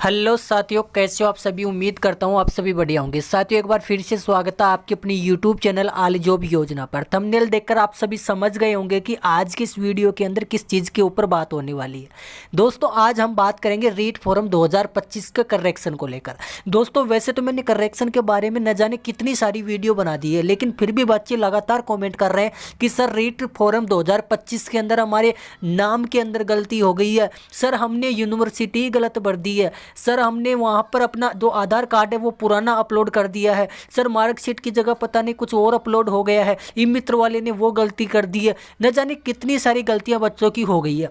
Hello साथियों, कैसे हो आप सभी। उम्मीद करता हूँ आप सभी बढ़िया होंगे। साथियों, एक बार फिर से स्वागत है आपके अपनी यूट्यूब चैनल आल जॉब योजना पर। थंबनेल देखकर आप सभी समझ गए होंगे कि आज की इस वीडियो के अंदर किस चीज़ के ऊपर बात होने वाली है। दोस्तों, आज हम बात करेंगे रीट फॉर्म 2025 के करेक्शन को लेकर। दोस्तों, वैसे तो मैंने करेक्शन के बारे में न जाने कितनी सारी वीडियो बना दी है, लेकिन फिर भी बच्चे लगातार कॉमेंट कर रहे हैं कि सर रीट फॉर्म 2025 के अंदर हमारे नाम के अंदर गलती हो गई है, सर हमने यूनिवर्सिटी गलत भर दी है, सर हमने वहाँ पर अपना जो आधार कार्ड है वो पुराना अपलोड कर दिया है, सर मार्कशीट की जगह पता नहीं कुछ और अपलोड हो गया है, ई मित्र वाले ने वो गलती कर दी है। न जाने कितनी सारी गलतियाँ बच्चों की हो गई है।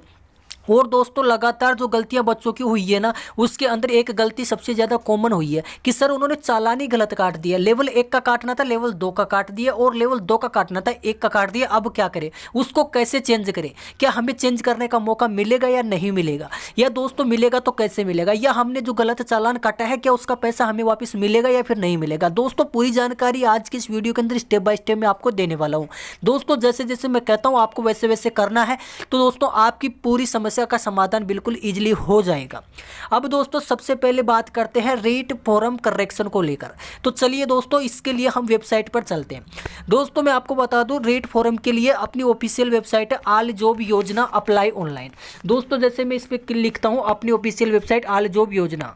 और दोस्तों, लगातार जो गलतियां बच्चों की हुई है ना, उसके अंदर एक गलती सबसे ज़्यादा कॉमन हुई है कि सर उन्होंने चालान ही गलत काट दिया। लेवल 1 का काटना था, लेवल 2 का काट दिया, और लेवल 2 का काटना था, 1 का काट दिया। अब क्या करें, उसको कैसे चेंज करें? क्या हमें चेंज करने का मौका मिलेगा या नहीं मिलेगा? या दोस्तों मिलेगा तो कैसे मिलेगा? या हमने जो गलत चालान काटा है क्या उसका पैसा हमें वापस मिलेगा या फिर नहीं मिलेगा? दोस्तों, पूरी जानकारी आज की इस वीडियो के अंदर स्टेप बाय स्टेप मैं आपको देने वाला हूँ। दोस्तों, जैसे जैसे मैं कहता हूँ आपको वैसे वैसे करना है, तो दोस्तों आपकी पूरी समस्या का समाधान बिल्कुल इजीली हो जाएगा। अब दोस्तों, सबसे पहले बात करते हैं रीट फॉर्म करेक्शन को लेकर। तो चलिए दोस्तों, इसके लिए हम वेबसाइट पर चलते हैं। दोस्तों, मैं आपको बता दूं, रीट फॉर्म के लिए अपनी ऑफिशियल वेबसाइट है आल जॉब योजना अप्लाई ऑनलाइन। दोस्तों, जैसे मैं इस पर लिखता हूं अपनी ऑफिशियल वेबसाइट आल जॉब योजना,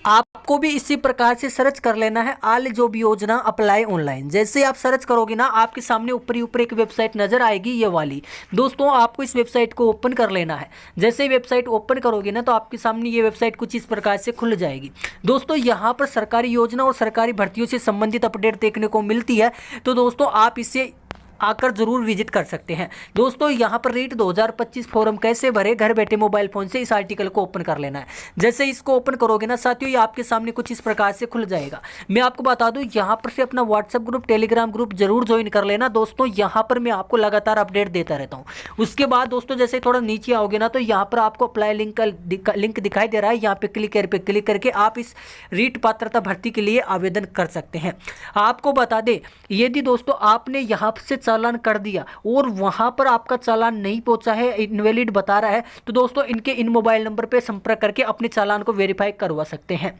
आपको भी इसी प्रकार से सर्च कर लेना है आल जॉब योजना अप्लाई ऑनलाइन। जैसे आप सर्च करोगे ना, आपके सामने ऊपर ही ऊपर एक वेबसाइट नजर आएगी, ये वाली। दोस्तों, आपको इस वेबसाइट को ओपन कर लेना है। जैसे ही वेबसाइट ओपन करोगे ना, तो आपके सामने ये वेबसाइट कुछ इस प्रकार से खुल जाएगी। दोस्तों, यहाँ पर सरकारी योजना और सरकारी भर्तियों से संबंधित अपडेट देखने को मिलती है, तो दोस्तों आप इसे आकर जरूर विजिट कर सकते हैं। दोस्तों, यहाँ पर रीट 2025 फॉर्म कैसे भरे, घर बैठे मोबाइल फोन से इस आर्टिकल को ओपन कर लेना है। जैसे इसको ओपन करोगे ना साथियों, ये आपके सामने कुछ इस प्रकार से खुल जाएगा। मैं आपको बता दूं, यहाँ पर से अपना व्हाट्सएप ग्रुप, टेलीग्राम ग्रुप जरूर ज्वाइन कर लेना। दोस्तों, यहाँ पर मैं आपको लगातार अपडेट देता रहता हूँ। उसके बाद दोस्तों, जैसे थोड़ा नीचे आओगे ना, तो यहाँ पर आपको अप्लाई लिंक का लिंक दिखाई दे रहा है। यहाँ पे क्लिक करके आप इस रीट पात्रता भर्ती के लिए आवेदन कर सकते हैं। आपको बता दें, यदि दोस्तों आपने यहाँ से चालान कर दिया और वहां पर आपका चालान नहीं पहुंचा है, इनवैलिड बता रहा है, तो दोस्तों इनके इन मोबाइल नंबर पे संपर्क करके अपने चालान को वेरीफाई करवा सकते हैं।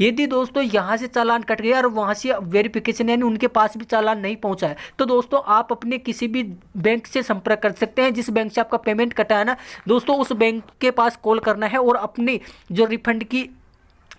यदि दोस्तों यहां से चालान कट गया और वहां से वेरिफिकेशन यानी उनके पास भी चालान नहीं पहुंचा है, तो दोस्तों आप अपने किसी भी बैंक से संपर्क कर सकते हैं। जिस बैंक से आपका पेमेंट कटा है ना दोस्तों, उस बैंक के पास कॉल करना है और अपनी जो रिफंड की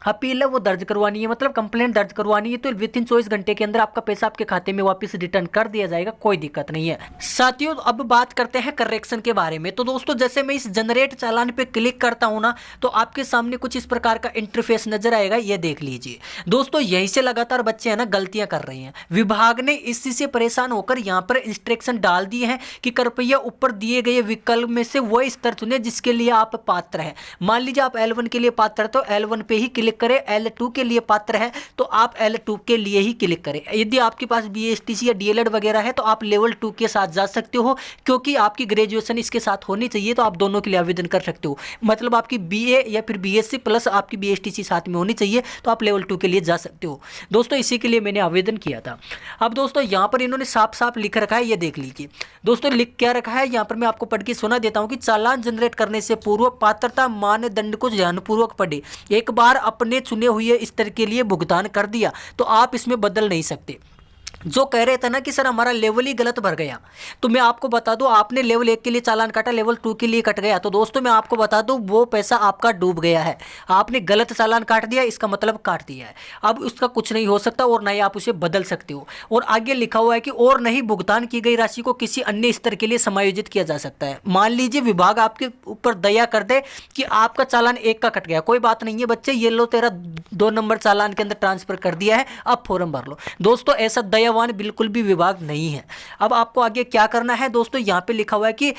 अपील है वो दर्ज करवानी है, मतलब कंप्लेंट दर्ज करवानी है। तो विद इन 24 घंटे के अंदर आपका पैसा आपके खाते में वापस रिटर्न कर दिया जाएगा, कोई दिक्कत नहीं है। साथियों, अब बात करते हैं करेक्शन के बारे में। तो दोस्तों, जैसे मैं इस जनरेट चालान पे क्लिक करता हूं ना, तो आपके सामने कुछ इस प्रकार का इंटरफेस नजर आएगा, ये देख लीजिए। दोस्तों, यहीं से लगातार बच्चे हैं ना गलतियां कर रहे हैं। विभाग ने इसी से परेशान होकर यहाँ पर इंस्ट्रक्शन डाल दिए हैं कि कृपया ऊपर दिए गए विकल्प में से वह स्तर चुने जिसके लिए आप पात्र हैं। मान लीजिए आप L1 के लिए पात्र है तो L1 पे ही क्लिक करें, L2 के लिए पात्र है तो आप L2 के लिए ही क्लिक करें। यदि आपके पास BSTC या DLED वगैरह है तो आप लेवल 2 के साथ जा सकते हो, क्योंकि आपकी ग्रेजुएशन इसके साथ होनी चाहिए, तो आप दोनों के लिए आवेदन कर सकते हो। मतलब आपकी BA या फिर BSc प्लस आपकी BSTC साथ में होनी चाहिए, तो आप लेवल 2 के लिए जा सकते हो। दोस्तों, इसी के लिए मैंने आवेदन किया था। अब दोस्तों, यहाँ पर इन्होंने साफ साफ लिख रखा है, ये देख लीजिए। दोस्तों, लिख क्या रखा है यहाँ पर, मैं आपको पढ़ के सुना देता हूँ कि चालान जनरेट करने से पूर्व पात्रता मानदंड को ध्यानपूर्वक पढ़े। एक बार अपने चुने हुए स्तर के लिए भुगतान कर दिया तो आप इसमें बदल नहीं सकते। जो कह रहे थे ना कि सर हमारा लेवल ही गलत भर गया, तो मैं आपको बता दूं, आपने लेवल 1 के लिए चालान काटा, लेवल 2 के लिए कट गया, तो दोस्तों मैं आपको बता दूं वो पैसा आपका डूब गया है। आपने गलत चालान काट दिया, इसका मतलब काट दिया है। अब उसका कुछ नहीं हो सकता और ना ही आप उसे बदल सकते हो। और आगे लिखा हुआ है कि और नहीं भुगतान की गई राशि को किसी अन्य स्तर के लिए समायोजित किया जा सकता है। मान लीजिए विभाग आपके ऊपर दया कर दे कि आपका चालान 1 का कट गया, कोई बात नहीं है बच्चे, ये लो तेरा 2 नंबर चालान के अंदर ट्रांसफर कर दिया है, अब फॉर्म भर लो। दोस्तों, ऐसा दयावान बिल्कुल भी विभाग नहीं है। अब आपको आगे क्या करना है दोस्तों, यहाँ पे लिखा हुआ है कि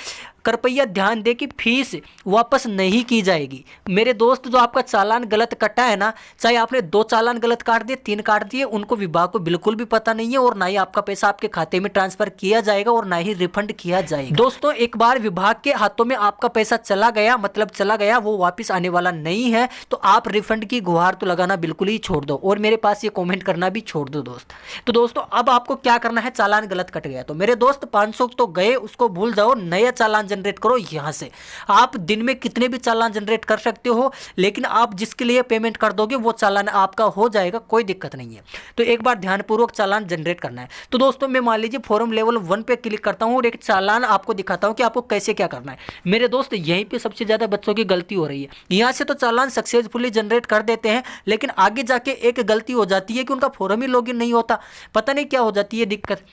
कृपया ध्यान दें कि फीस वापस नहीं की जाएगी। मेरे दोस्त, जो आपका चालान गलत कटा है ना, चाहे आपने 2 चालान गलत काट दिए, 3 काट दिए, उनको विभाग को बिल्कुल भी पता नहीं है और ना ही आपका पैसा आपके खाते में ट्रांसफर किया जाएगा और ना ही रिफंड किया जाएगा। दोस्तों, एक बार विभाग के हाथों में आपका पैसा चला गया, मतलब चला गया, वो वापस आने वाला नहीं है। तो आप रिफंड की गुहार तो लगाना बिल्कुल ही छोड़ दो और मेरे पास ये कॉमेंट करना भी छोड़ दो दोस्त। तो दोस्तों, अब आपको क्या करना है, चालान गलत कट गया तो मेरे दोस्त 500 तो गए, उसको भूल जाओ, नया चालान जनरेट करो यहाँ से। आप दिन में कितने भी चालान जनरेट कर सकते हो, लेकिन आप जिसके लिए पेमेंट कर दोगे वो चालान आपका हो जाएगा, कोई दिक्कत नहीं है। तो एक बार ध्यानपूर्वक चालान जनरेट करना है। तो दोस्तों मैं मान लीजिए फॉर्म लेवल 1 पे क्लिक करता हूँ और एक चालान आपको दिखाता हूँ कि आपको कैसे क्या करना है। मेरे दोस्त यहीं पे सबसे ज़्यादा बच्चों की गलती हो रही है। यहाँ से तो चालान सक्सेसफुली जनरेट कर देते हैं, लेकिन आगे जाके एक गलती हो जाती है कि उनका फॉर्म ही लॉगिन नहीं होता, पता नहीं क्या हो जाती है दिक्कत।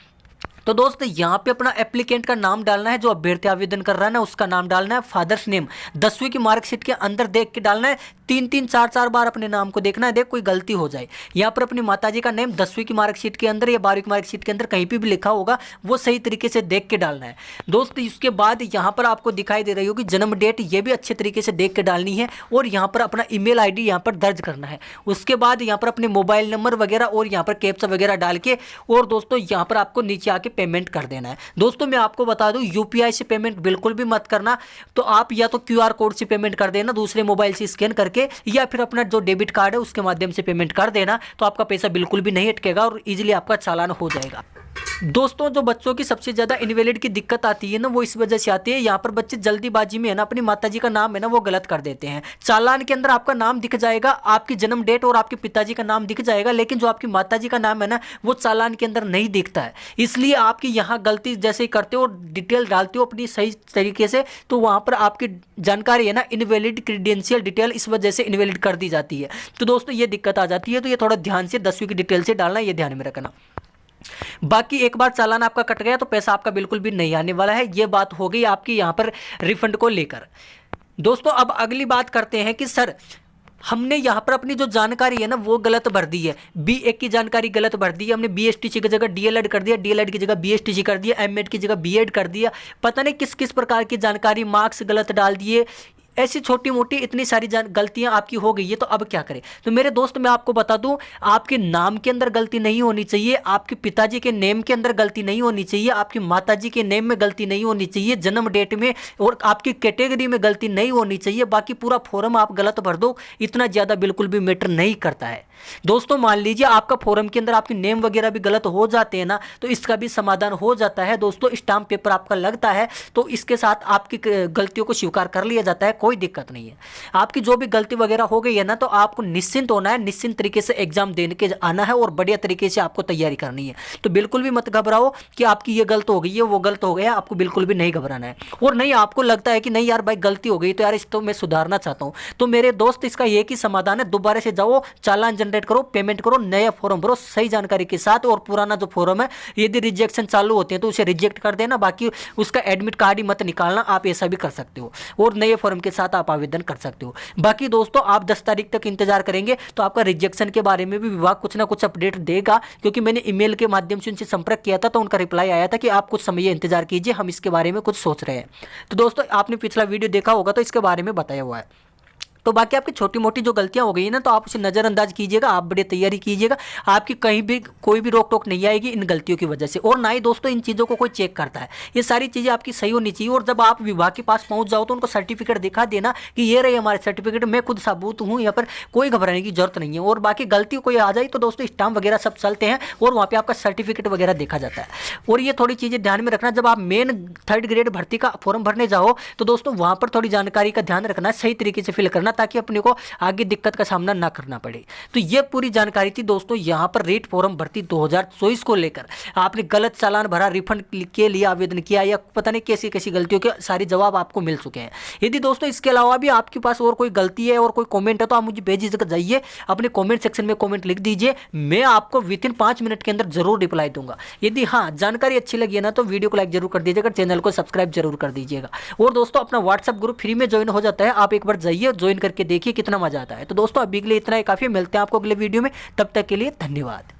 तो दोस्त यहाँ पे अपना एप्लीकेंट का नाम डालना है, जो अभ्यर्थी आवेदन कर रहा है ना उसका नाम डालना है, फादर्स नेम 10वीं की मार्कशीट के अंदर देख के डालना है, 3-3 4-4 बार अपने नाम को देखना है, देख कोई गलती हो जाए। यहाँ पर अपनी माताजी का नेम 10वीं की मार्कशीट के अंदर या 12वीं की मार्कशीट के अंदर कहीं पे भी लिखा होगा, वो सही तरीके से देख के डालना है दोस्त। इसके बाद यहाँ पर आपको दिखाई दे रही होगी जन्म डेट, ये भी अच्छे तरीके से देख के डालनी है, और यहाँ पर अपना email ID यहाँ पर दर्ज करना है। उसके बाद यहाँ पर अपने मोबाइल नंबर वगैरह और यहाँ पर कैप्चा वगैरह डाल के, और दोस्तों यहाँ पर आपको नीचे आके पेमेंट कर देना है। दोस्तों मैं आपको बता दूं, UPI से पेमेंट बिल्कुल भी मत करना। तो आप या तो QR कोड से पेमेंट कर देना दूसरे मोबाइल से स्कैन करके, या फिर अपना जो डेबिट कार्ड है उसके माध्यम से पेमेंट कर देना, तो आपका पैसा बिल्कुल भी नहीं अटकेगा और इजीली आपका चालान हो जाएगा। दोस्तों जो बच्चों की सबसे ज़्यादा इनवैलिड की दिक्कत आती है ना, वो इस वजह से आती है, यहाँ पर बच्चे जल्दीबाजी में है ना अपनी माताजी का नाम है ना वो गलत कर देते हैं। चालान के अंदर आपका नाम दिख जाएगा, आपकी जन्म डेट और आपके पिताजी का नाम दिख जाएगा, लेकिन जो आपकी माताजी का नाम है ना वो चालान के अंदर नहीं दिखता है। इसलिए आपकी यहाँ गलती जैसे ही करते हो, डिटेल डालते हो अपनी सही तरीके से, तो वहाँ पर आपकी जानकारी है ना इनवैलिड क्रीडेंशियल डिटेल इस वजह से इनवैलिड कर दी जाती है। तो दोस्तों ये दिक्कत आ जाती है, तो ये थोड़ा ध्यान से 10वीं की डिटेल से डालना, ये ध्यान में रखना। बाकी एक बार चालान आपका कट गया तो पैसा आपका बिल्कुल भी नहीं आने वाला है। ये बात हो गई आपकी यहाँ पर रिफंड को लेकर। दोस्तों अब अगली बात करते हैं कि सर हमने यहाँ पर अपनी जो जानकारी है ना वो गलत भर दी है, B1 की जानकारी गलत भर दी है, हमने BSTC की जगह DLED कर दिया, DLED की जगह BSTC कर दिया, M.Ed की जगह B.Ed कर दिया, पता नहीं किस किस प्रकार की जानकारी, मार्क्स गलत डाल दिए, ऐसी छोटी मोटी इतनी सारी गलतियां आपकी हो गई है। तो अब क्या करें? तो मेरे दोस्त मैं आपको बता दूं, आपके नाम के अंदर गलती नहीं होनी चाहिए, आपके पिताजी के नेम के अंदर गलती नहीं होनी चाहिए, आपकी माताजी के नेम में गलती नहीं होनी चाहिए, जन्म डेट में और आपकी कैटेगरी में गलती नहीं होनी चाहिए। बाकी पूरा फॉर्म आप गलत भर दो, इतना ज़्यादा बिल्कुल भी मैटर नहीं करता है। दोस्तों मान लीजिए आपका फॉर्म के अंदर आपके नेम वगैरह भी गलत हो जाते हैं ना, तो इसका भी समाधान हो जाता है दोस्तों। स्टाम्प पेपर आपका लगता है तो इसके साथ आपकी गलतियों को स्वीकार कर लिया जाता है, कोई दिक्कत नहीं है। आपकी जो भी गलती वगैरह हो गई है ना, तो आपको निश्चिंत होना है, निश्चिंत तरीके से एग्जाम देने के आना है और बढ़िया तरीके से आपको तैयारी करनी है। तो बिल्कुल भी मत घबराओ कि आपकी ये गलत हो गई है वो गलत हो गया, आपको बिल्कुल भी नहीं घबराना है। और नहीं आपको लगता है कि नहीं यार भाई गलती हो गई तो यार इसको मैं सुधारना चाहता हूँ, तो मेरे दोस्त इसका एक ही समाधान है, दोबारा से जाओ, चालान जनरेट करो, पेमेंट करो, नया फॉर्म भरो सही जानकारी के साथ, और पुराना जो फॉर्म है यदि रिजेक्शन चालू होते हैं तो उसे रिजेक्ट कर देना, बाकी उसका एडमिट कार्ड ही मत निकालना। आप ऐसा भी कर सकते हो और नए फॉर्म के साथ आप आवेदन कर सकते हो। बाकी दोस्तों आप 10 तारीख तक इंतजार करेंगे तो आपका रिजेक्शन के बारे में भी विभाग कुछ ना कुछ अपडेट देगा, क्योंकि मैंने ईमेल के माध्यम से उनसे संपर्क किया था तो उनका रिप्लाई आया था कि आप कुछ समय इंतजार कीजिए, हम इसके बारे में कुछ सोच रहे हैं। तो दोस्तों आपने पिछला वीडियो देखा होगा तो इसके बारे में बताया हुआ है। तो बाकी आपकी छोटी मोटी जो गलतियां हो गई है ना, तो आप उसे नज़रअंदाज कीजिएगा, आप बड़ी तैयारी कीजिएगा, आपकी कहीं भी कोई भी रोक टोक नहीं आएगी इन गलतियों की वजह से। और ना ही दोस्तों इन चीज़ों को कोई चेक करता है, ये सारी चीज़ें आपकी सही होनी चाहिए। और जब आप विभाग के पास पहुंच जाओ तो उनको सर्टिफिकेट दिखा देना कि ये रही हमारे सर्टिफिकेट, मैं खुद सबूत हूँ, यहाँ पर कोई घबराने की जरूरत नहीं है। और बाकी गलती कोई आ जाए तो दोस्तों स्टाम्प वगैरह सब चलते हैं और वहाँ पर आपका सर्टिफिकेट वगैरह देखा जाता है। और ये थोड़ी चीज़ें ध्यान में रखना, जब आप मेन 3rd ग्रेड भर्ती का फॉर्म भरने जाओ तो दोस्तों वहाँ पर थोड़ी जानकारी का ध्यान रखना, सही तरीके से फिल करना, ताकि अपने को आगे दिक्कत का सामना ना करना पड़े। तो ये पूरी जानकारी थी दोस्तों यहाँ पर रेट फॉर्म भर्ती 2024 को लेकर। आपने गलत चालान भरा, रिफंड के लिए आवेदन किया, या पता नहीं कैसी कैसी गलतियों के सारे जवाब आपको मिल चुके हैं। यदि दोस्तों इसके अलावा भी आपके पास और कोई गलती है और कोई कमेंट है तो आप मुझे बेझिझक जाइए, अपने कमेंट सेक्शन में कमेंट लिख दीजिए, मैं आपको विथिन 5 मिनट के अंदर जरूर रिप्लाई दूंगा। यदि हाँ जानकारी अच्छी लगी है ना तो वीडियो को लाइक जरूर कर दीजिएगा, चैनल को सब्सक्राइब जरूर कर दीजिएगा। और दोस्तों अपना व्हाट्सएप ग्रुप फ्री में ज्वाइन हो जाता है, आप एक बार जाइए ज्वाइन करके देखिए कितना मजा आता है। तो दोस्तों अभी के लिए इतना ही काफी, मिलते हैं आपको अगले वीडियो में, तब तक के लिए धन्यवाद।